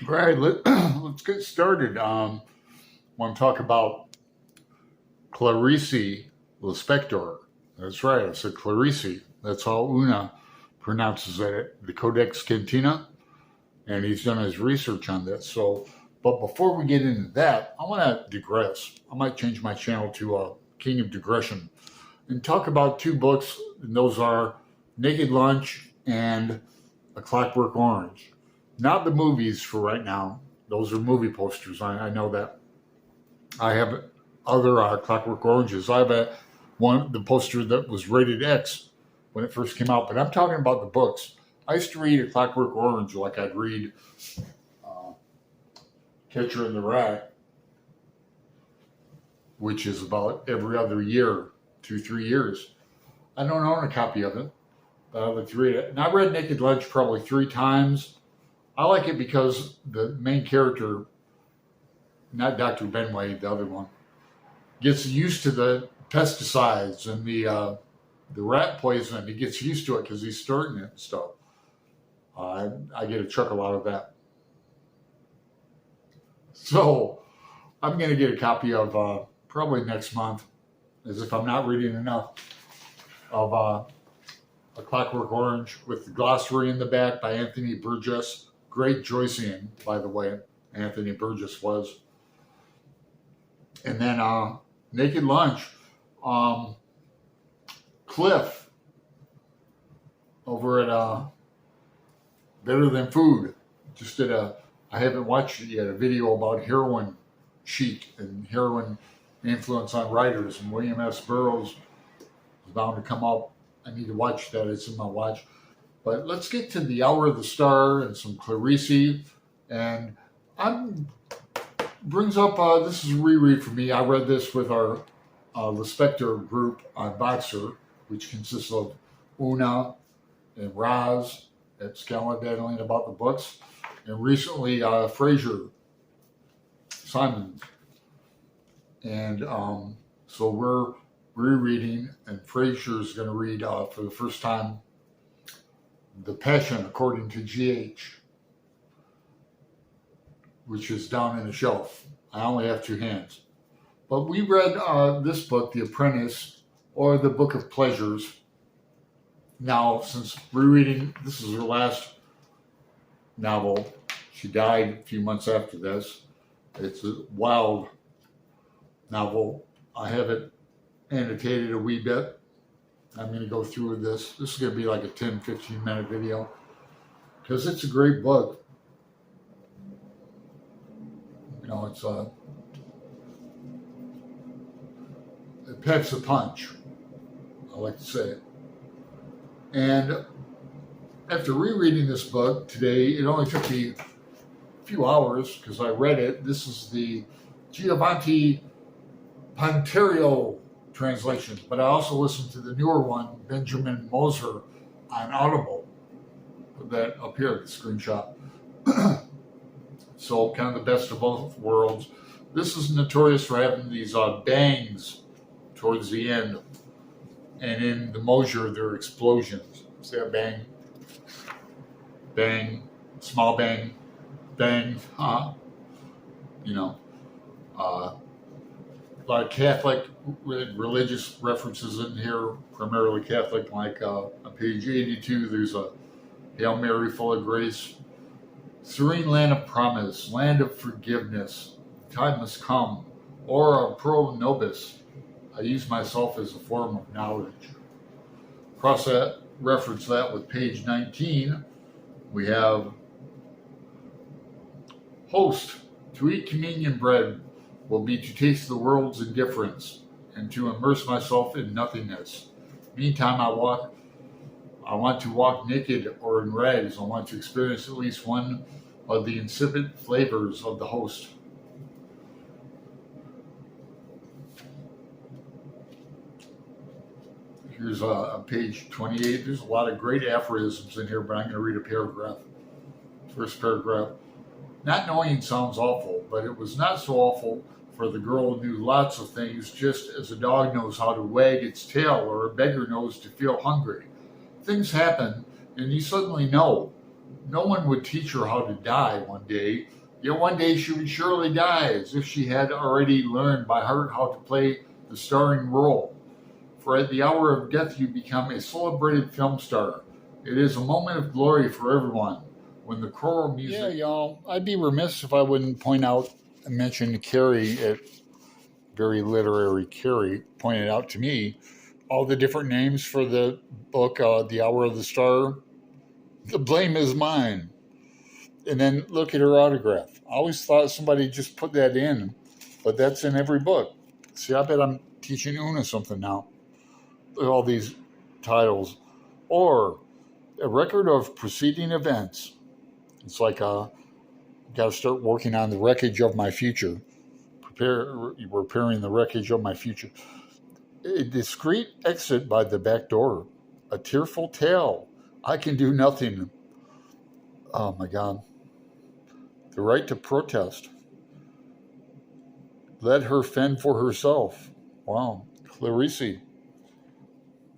All right, let's get started. Want to talk about Clarice Lispector. That's right, I said Clarice. That's how Una pronounces it, the Codex Cantina, and he's done his research on this. But before we get into that, I want to digress. I might change my channel to King of Digression and talk about two books, and those are Naked Lunch and A Clockwork Orange. Not the movies for right now. Those are movie posters. I know that. I have other Clockwork Oranges. I have the poster that was rated X when it first came out, but I'm talking about the books. I used to read A Clockwork Orange like I'd read Catcher in the Rye, which is about every other year, 2-3 years. I don't own a copy of it, but I like to read it. And I read Naked Lunch probably 3 times. I like it because the main character, not Dr. Benway, the other one, gets used to the pesticides and the rat poison. He gets used to it because he's starting it and stuff. I get a chuckle out of that. So I'm going to get a copy of probably next month, as if I'm not reading enough, of A Clockwork Orange with the glossary in the back by Anthony Burgess. Great Joycean, by the way, Anthony Burgess was. And then Naked Lunch. Cliff over at Better Than Food just did I haven't watched it yet, a video about heroin chic and heroin influence on writers, and William S. Burroughs is bound to come up. I need to watch that. It's in my watch. But let's get to the Hour of the Star and some Clarice. And brings up, this is a reread for me. I read this with our Lispector group on Boxer, which consists of Una and Roz at Scaladeddling about the books. And recently, Fraser Simon. And so we're rereading, and Fraser's going to read for the first time The Passion According to G.H., which is down in the shelf. I only have 2 hands. But we read this book, The Apprentice, or The Book of Pleasures. Now, since rereading, this is her last novel. She died a few months after this. It's a wild novel. I have it annotated a wee bit. I'm going to go through this. This is going to be like a 10-15 minute video because it's a great book. You know, it packs a punch, I like to say it. And after rereading this book today, it only took me a few hours because I read it. This is the Giovanni Ponterio translation, but I also listened to the newer one, Benjamin Moser, on Audible. Put that up here, the screenshot. So kind of the best of both worlds. This is notorious for having these bangs towards the end. And in the Moser, there are explosions. See that bang? Bang, small bang, bang, you know. A lot of Catholic religious references in here, primarily Catholic, like on page 82, there's a Hail Mary full of grace. Serene land of promise, land of forgiveness, time must come. Ora pro nobis, I use myself as a form of knowledge. Reference that with page 19, we have host, to eat communion bread will be to taste the world's indifference and to immerse myself in nothingness. Meantime, I want to walk naked or in rags. I want to experience at least one of the insipid flavors of the host. Here's page 28. There's a lot of great aphorisms in here, but I'm going to read a paragraph. First paragraph. Not knowing sounds awful, but it was not so awful, for the girl knew lots of things, just as a dog knows how to wag its tail or a beggar knows to feel hungry. Things happen, and you suddenly know. No one would teach her how to die one day, yet one day she would surely die, as if she had already learned by heart how to play the starring role. For at the hour of death you become a celebrated film star. It is a moment of glory for everyone. When the choral music... Yeah, y'all, I'd be remiss if I wouldn't point out and mention Kari, very literary Kari, pointed out to me all the different names for the book, The Hour of the Star. The blame is mine. And then look at her autograph. I always thought somebody just put that in, but that's in every book. See, I bet I'm teaching Una something now. All these titles. Or a record of preceding events. It's like got to start working on the wreckage of my future. Repairing the wreckage of my future. A discreet exit by the back door. A tearful tale. I can do nothing. Oh my God. The right to protest. Let her fend for herself. Wow. Clarice.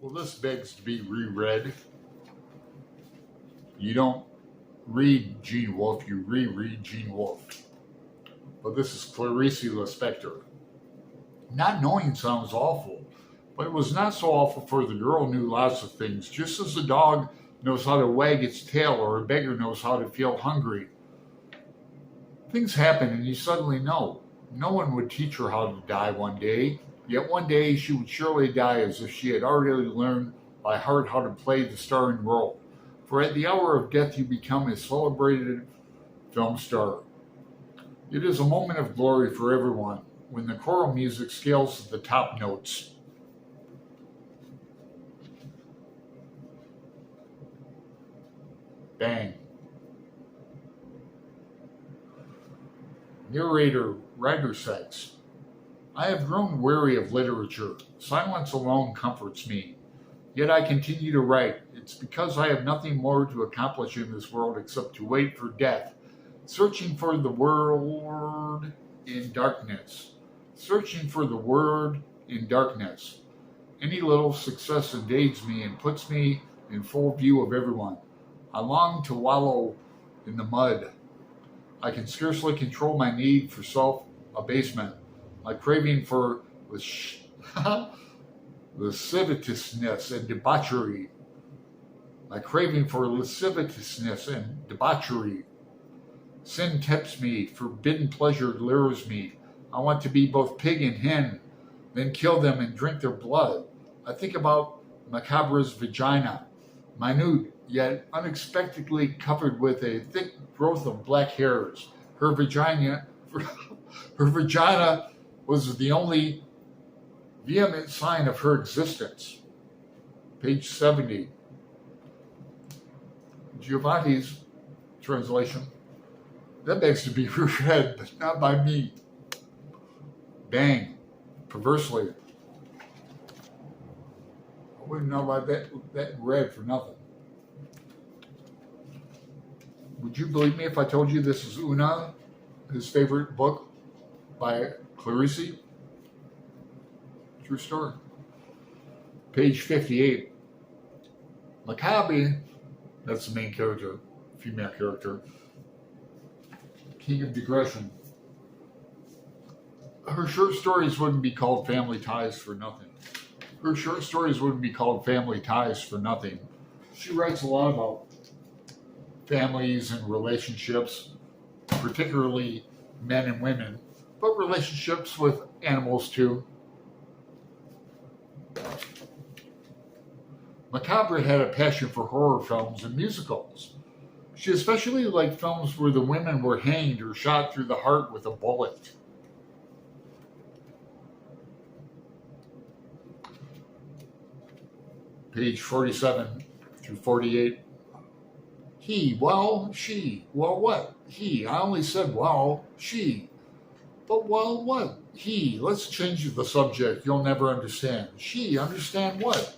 Well, this begs to be reread. You don't read Gene Wolfe, you reread Gene Wolfe. But this is Clarice Lispector. Not knowing sounds awful, but it was not so awful, for the girl knew lots of things. Just as a dog knows how to wag its tail, or a beggar knows how to feel hungry. Things happen and you suddenly know. No one would teach her how to die one day, yet one day she would surely die, as if she had already learned by heart how to play the starring role. For at the hour of death you become a celebrated film star. It is a moment of glory for everyone when the choral music scales to the top notes. Bang. Narrator, writer sex. I have grown weary of literature. Silence alone comforts me. Yet I continue to write. It's because I have nothing more to accomplish in this world except to wait for death, searching for the word in darkness. Searching for the word in darkness. Any little success invades me and puts me in full view of everyone. I long to wallow in the mud. I can scarcely control my need for self-abasement, my craving for lasciviousness and debauchery. My craving for lasciviousness and debauchery. Sin tempts me, forbidden pleasure lures me. I want to be both pig and hen, then kill them and drink their blood. I think about Macabre's vagina, minute yet unexpectedly covered with a thick growth of black hairs. Her vagina was the only vehement sign of her existence. Page 70. Giovanni's translation. That begs to be reread, but not by me. Bang. Perversely. I wouldn't know about that read for nothing. Would you believe me if I told you this is Una, his favorite book by Clarice? True story. Page 58. Macabre, that's the main character, female character. King of Digression. Her short stories wouldn't be called Family Ties for nothing. Her short stories wouldn't be called Family Ties for nothing. She writes a lot about families and relationships, particularly men and women, but relationships with animals too. Macabre had a passion for horror films and musicals. She especially liked films where the women were hanged or shot through the heart with a bullet. Page 47 through 48. He, well, she. Well, what? He. I only said, well, she. But, well, what? He. Let's change the subject. You'll never understand. She. Understand what?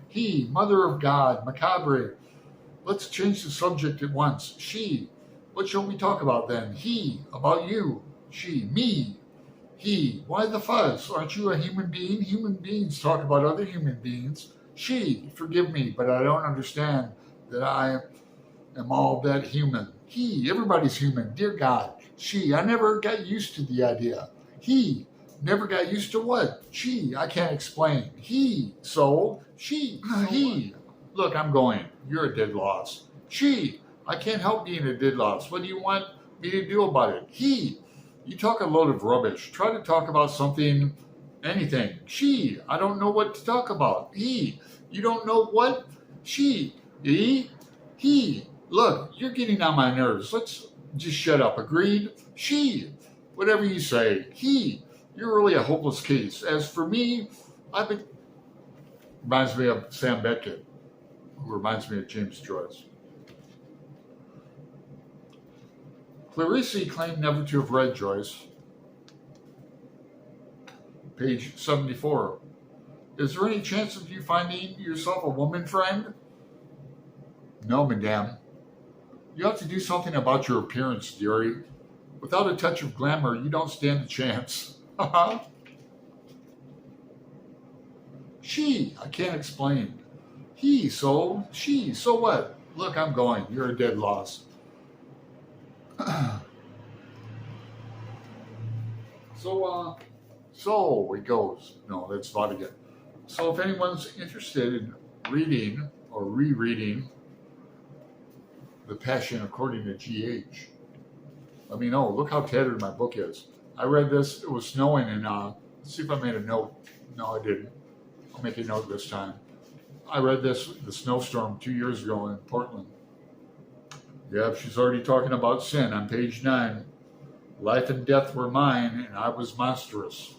He. Mother of God. Macabre. Let's change the subject at once. She. What shall we talk about then? He. About you. She. Me. He. Why the fuss? Aren't you a human being? Human beings talk about other human beings. She. Forgive me, but I don't understand that I am... am all that human. He, everybody's human. Dear God. She, I never got used to the idea. He, never got used to what? She, I can't explain. He, so, she, he. Look, I'm going. You're a dead loss. She, I can't help being a dead loss. What do you want me to do about it? He, you talk a load of rubbish. Try to talk about something, anything. She, I don't know what to talk about. He, you don't know what? She, he, look, you're getting on my nerves. Let's just shut up. Agreed? She, whatever you say. He, you're really a hopeless case. As for me, I've been... Reminds me of Sam Beckett, who reminds me of James Joyce. Clarice claimed never to have read Joyce. Page 74. Is there any chance of you finding yourself a woman friend? No, madame. You have to do something about your appearance, dearie. Without a touch of glamour, you don't stand a chance. She, I can't explain. He, so, she, so what? Look, I'm going. You're a dead loss. So it goes. No, that's not again. So if anyone's interested in reading or rereading The Passion According to G.H., let me know. Look how tattered my book is. I read this. It was snowing, and let's see if I made a note. No, I didn't. I'll make a note this time. I read this, the snowstorm, 2 years ago in Portland. Yep, she's already talking about sin on page 9. Life and death were mine, and I was monstrous.